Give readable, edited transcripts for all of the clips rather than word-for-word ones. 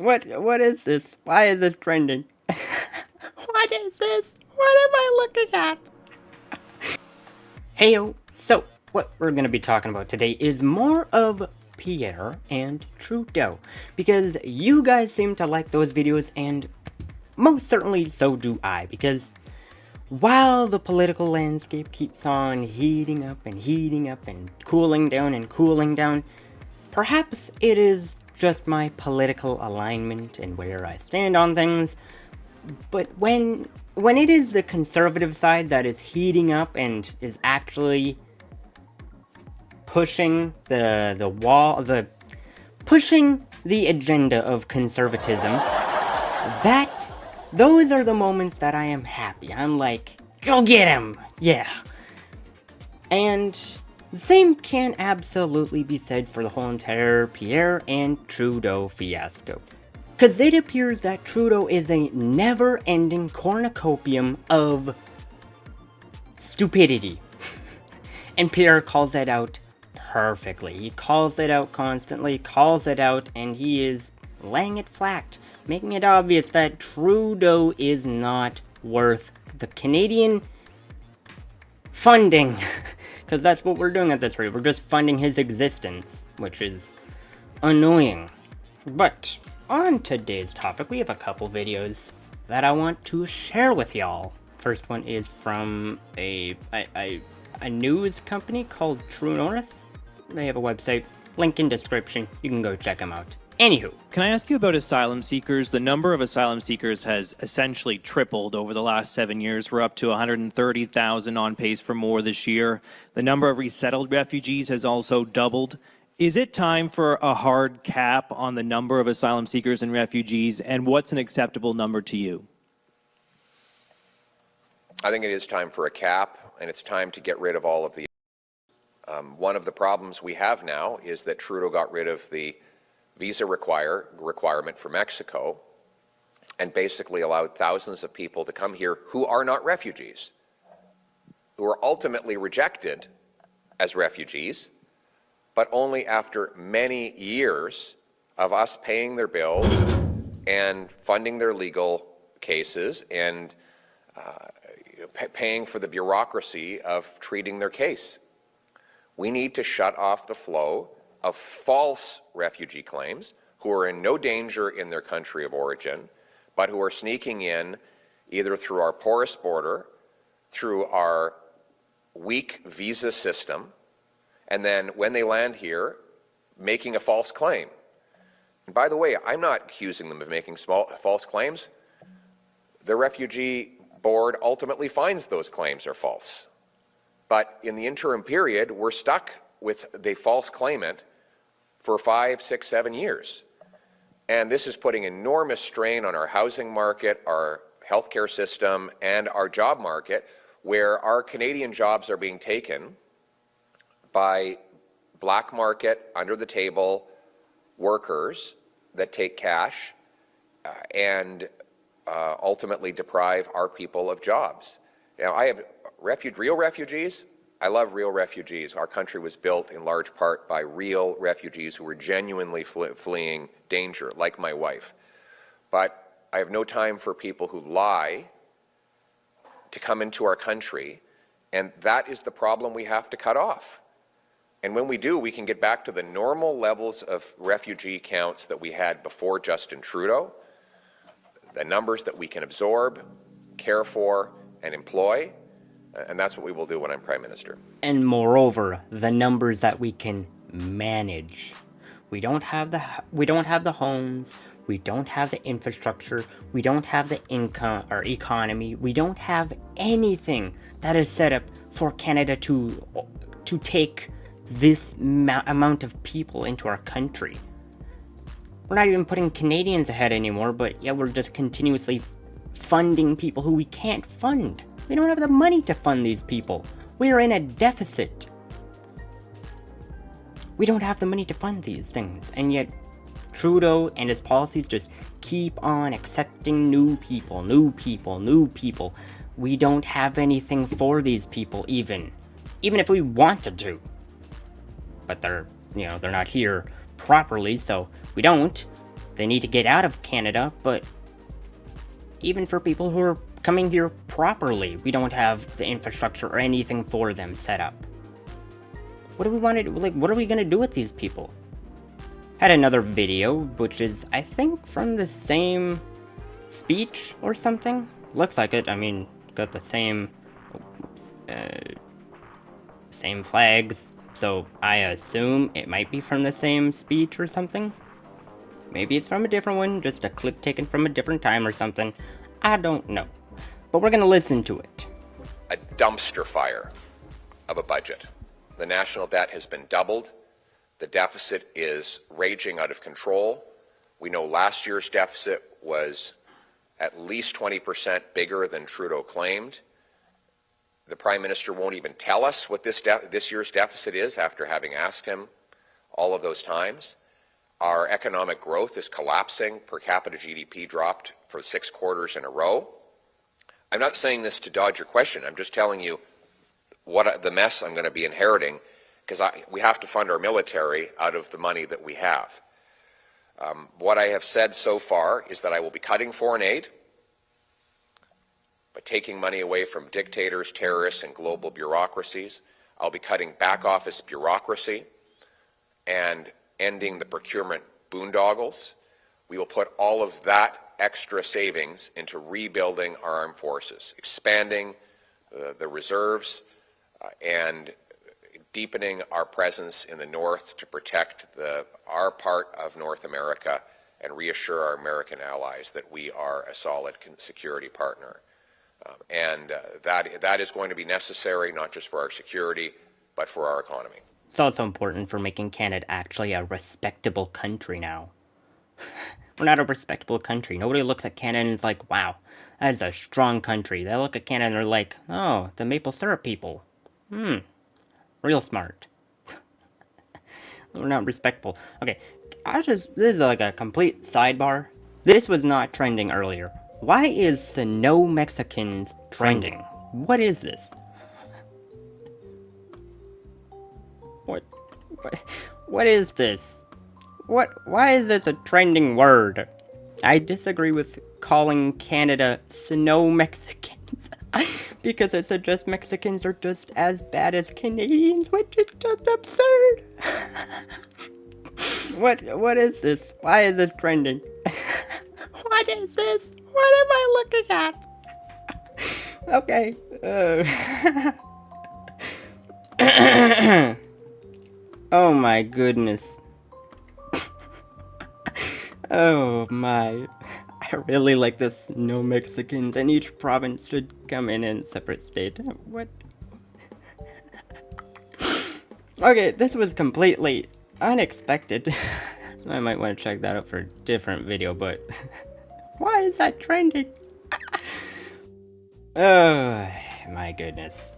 What is this? Why is this trending? What is this? What am I looking at? Heyo, so what we're gonna be talking about today is more of Pierre and Trudeau, because you guys seem to like those videos, and most certainly so do I, because while the political landscape keeps on heating up and cooling down, perhaps it is just my political alignment and where I stand on things, but when it is the conservative side that is heating up and is actually pushing pushing the agenda of conservatism, those are the moments that I am happy. I'm like, go get him! Yeah. And the same can absolutely be said for the whole entire Pierre and Trudeau fiasco. Because it appears that Trudeau is a never-ending cornucopium of stupidity. And Pierre calls it out perfectly. He calls it out constantly, calls it out, and he is laying it flat, making it obvious that Trudeau is not worth the Canadian funding. Because that's what we're doing at this rate. We're just funding his existence, which is annoying. But on today's topic, we have a couple videos that I want to share with y'all. First one is from a news company called True North. They have a website, link in description. You can go check them out. Anywho. Can I ask you about asylum seekers? The number of asylum seekers has essentially tripled over the last 7 years. We're up to 130,000, on pace for more this year. The number of resettled refugees has also doubled. Is it time for a hard cap on the number of asylum seekers and refugees, and what's an acceptable number to you? I think it is time for a cap, and it's time to get rid of all of the... one of the problems we have now is that Trudeau got rid of the visa requirement for Mexico and basically allowed thousands of people to come here who are not refugees, who are ultimately rejected as refugees, but only after many years of us paying their bills and funding their legal cases and paying for the bureaucracy of treating their case. We need to shut off the flow of false refugee claims who are in no danger in their country of origin, but who are sneaking in either through our porous border, through our weak visa system, and then when they land here, making a false claim. And by the way, I'm not accusing them of making false claims. The refugee board ultimately finds those claims are false. But in the interim period, we're stuck with the false claimant for 5, 6, 7 years. And this is putting enormous strain on our housing market, our healthcare system, and our job market, where our Canadian jobs are being taken by black market, under-the-table workers that take cash and ultimately deprive our people of jobs. Now, I have real refugees. I love real refugees. Our country was built in large part by real refugees who were genuinely fleeing danger, like my wife. But I have no time for people who lie to come into our country, and that is the problem we have to cut off. And when we do, we can get back to the normal levels of refugee counts that we had before Justin Trudeau, the numbers that we can absorb, care for, and employ. And that's what we will do when I'm Prime Minister. And moreover, the numbers that we can manage. We don't have the homes, we don't have the infrastructure, we don't have the income or economy, we don't have anything that is set up for Canada to take this amount of people into our country. We're not even putting Canadians ahead anymore, but yeah, we're just continuously funding people who we can't fund. We don't have the money to fund these people. We are in a deficit. We don't have the money to fund these things, and yet Trudeau and his policies just keep on accepting new people. We don't have anything for these people even if we wanted to. But they're not here properly, so we don't. they need to get out of Canada, but even for people who are coming here properly, we don't have the infrastructure or anything for them set up. What do we want to do? Like, what are we going to do with these people? Had another video, which is, I think, from the same speech or something. Looks like it. I mean, got the same, same flags. So I assume it might be from the same speech or something. Maybe it's from a different one, just a clip taken from a different time or something. I don't know. But we're gonna listen to it. A dumpster fire of a budget. The national debt has been doubled. The deficit is raging out of control. We know last year's deficit was at least 20% bigger than Trudeau claimed. The Prime Minister won't even tell us what this year's deficit is after having asked him all of those times. Our economic growth is collapsing. Per capita GDP dropped for 6 quarters in a row. I'm not saying this to dodge your question. I'm just telling you what the mess I'm going to be inheriting, because we have to fund our military out of the money that we have. What I have said so far is that I will be cutting foreign aid, but taking money away from dictators, terrorists, and global bureaucracies. I'll be cutting back office bureaucracy and ending the procurement boondoggles. We will put all of that extra savings into rebuilding our armed forces, expanding the reserves, and deepening our presence in the north to protect our part of North America and reassure our American allies that we are a solid security partner. That is going to be necessary, not just for our security, but for our economy. It's also important for making Canada actually a respectable country now. We're not a respectable country. Nobody looks at Canada and is like, wow, that is a strong country. They look at Canada and they're like, oh, the maple syrup people. Real smart. We're not respectable. Okay, this is like a complete sidebar. This was not trending earlier. Why is the No Mexicans trending? What is this? What is this? Why is this a trending word? I disagree with calling Canada Snow Mexicans because it suggests Mexicans are just as bad as Canadians, which is just absurd. What is this? Why is this trending? What is this? What am I looking at? Okay. Oh my goodness. Oh my. I really like this No Mexicans, and each province should come in a separate state. What? Okay, this was completely unexpected. I might want to check that out for a different video, but why is that trending? Oh my goodness.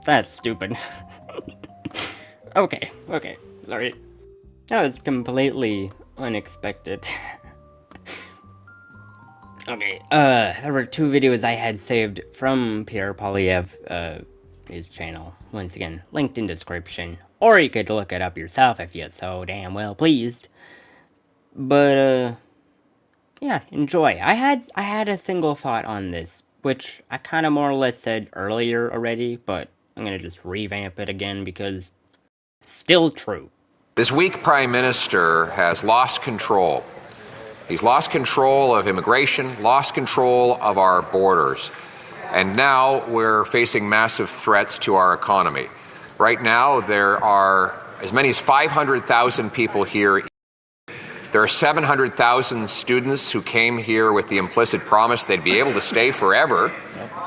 That's stupid. Okay, sorry. That was completely unexpected. Okay, there were 2 videos I had saved from Pierre Poilievre, his channel. Once again, linked in description. Or you could look it up yourself if you're so damn well pleased. But, yeah, enjoy. I had a single thought on this, which I kind of more or less said earlier already, but I'm gonna just revamp it again because it's still true. This weak Prime Minister has lost control. He's lost control of immigration, lost control of our borders. And now we're facing massive threats to our economy. Right now, there are as many as 500,000 people here. There are 700,000 students who came here with the implicit promise they'd be able to stay forever.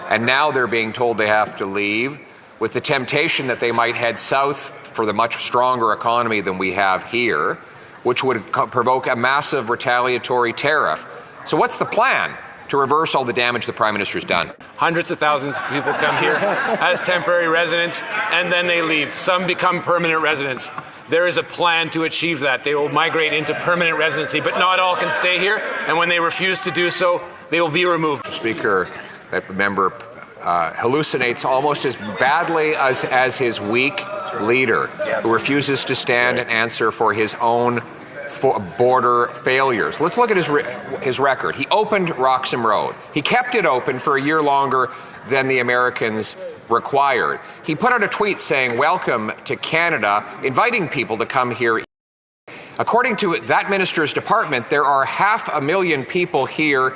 And now they're being told they have to leave with the temptation that they might head south for the much stronger economy than we have here, which would provoke a massive retaliatory tariff. So what's the plan to reverse all the damage the Prime Minister's done? Hundreds of thousands of people come here as temporary residents, and then they leave. Some become permanent residents. There is a plan to achieve that. They will migrate into permanent residency, but not all can stay here, and when they refuse to do so, they will be removed. Speaker, that member hallucinates almost as badly as his weak leader, who refuses to stand and answer for his own border failures. Let's look at his record. He opened Roxham Road. He kept it open for a year longer than the Americans required. He put out a tweet saying, "Welcome to Canada," inviting people to come here. According to that minister's department, there are 500,000 people here,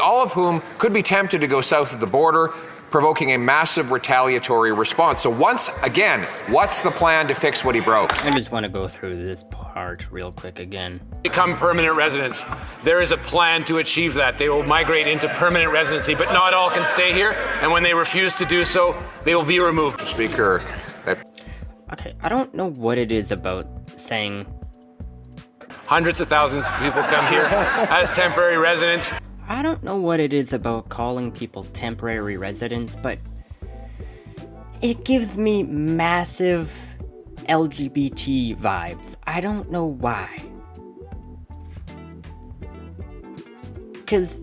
all of whom could be tempted to go south of the border, provoking a massive retaliatory response. So once again, what's the plan to fix what he broke? I just want to go through this part real quick again. Become permanent residents. There is a plan to achieve that. They will migrate into permanent residency, but not all can stay here. And when they refuse to do so, they will be removed. Mr. Speaker, Okay, I don't know what it is about saying Hundreds of thousands of people come here as temporary residents. I don't know what it is about calling people temporary residents, but it gives me massive LGBT vibes. I don't know why. Because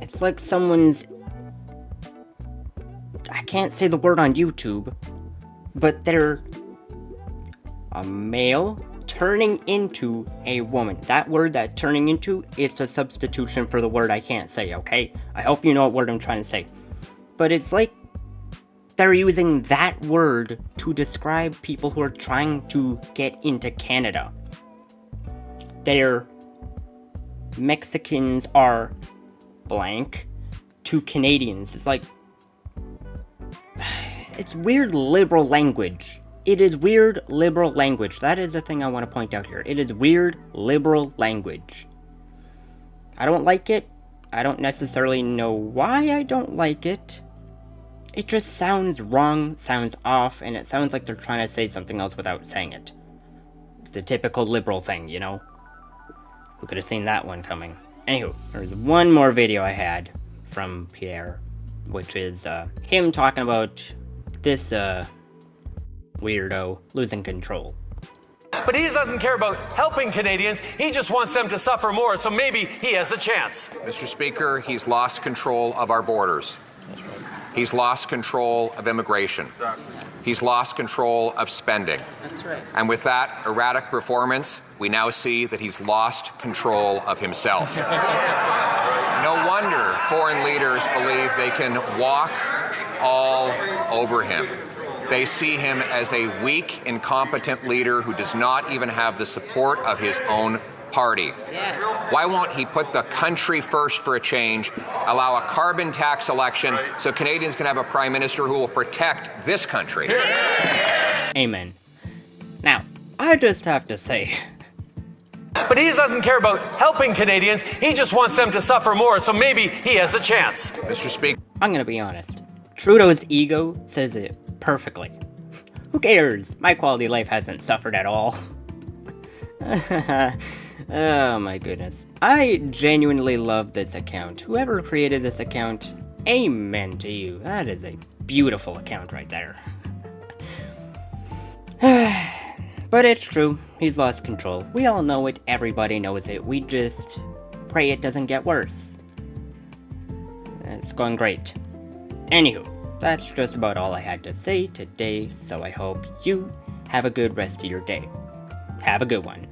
it's like someone's... I can't say the word on YouTube, but they're a male turning into a woman. That word, that turning into, it's a substitution for the word I can't say, okay? I hope you know what word I'm trying to say. But it's like they're using that word to describe people who are trying to get into Canada. They're Mexicans are blank to Canadians. It's like... it's weird liberal language. It is weird liberal language. That is the thing I want to point out here. It is weird liberal language. I don't like it. I don't necessarily know why I don't like it. It just sounds wrong, sounds off, and it sounds like they're trying to say something else without saying it. The typical liberal thing, you know? Who could have seen that one coming? Anywho, there's one more video I had from Pierre, which is him talking about this weirdo losing control. But he doesn't care about helping Canadians. He just wants them to suffer more, so maybe he has a chance. Mr. Speaker, he's lost control of our borders. He's lost control of immigration. He's lost control of spending. That's right. And with that erratic performance, we now see that he's lost control of himself. No wonder foreign leaders believe they can walk all over him. They see him as a weak, incompetent leader who does not even have the support of his own party. Yes. Why won't he put the country first for a change, allow a carbon tax election so Canadians can have a prime minister who will protect this country? Amen. Now, I just have to say... But he doesn't care about helping Canadians. He just wants them to suffer more, so maybe he has a chance. Mr. Speaker. I'm gonna be honest. Trudeau's ego says it perfectly. Who cares? My quality of life hasn't suffered at all. Oh my goodness. I genuinely love this account. Whoever created this account, amen to you. That is a beautiful account right there. But it's true. He's lost control. We all know it. Everybody knows it. We just pray it doesn't get worse. It's going great. Anywho, that's just about all I had to say today, so I hope you have a good rest of your day. Have a good one.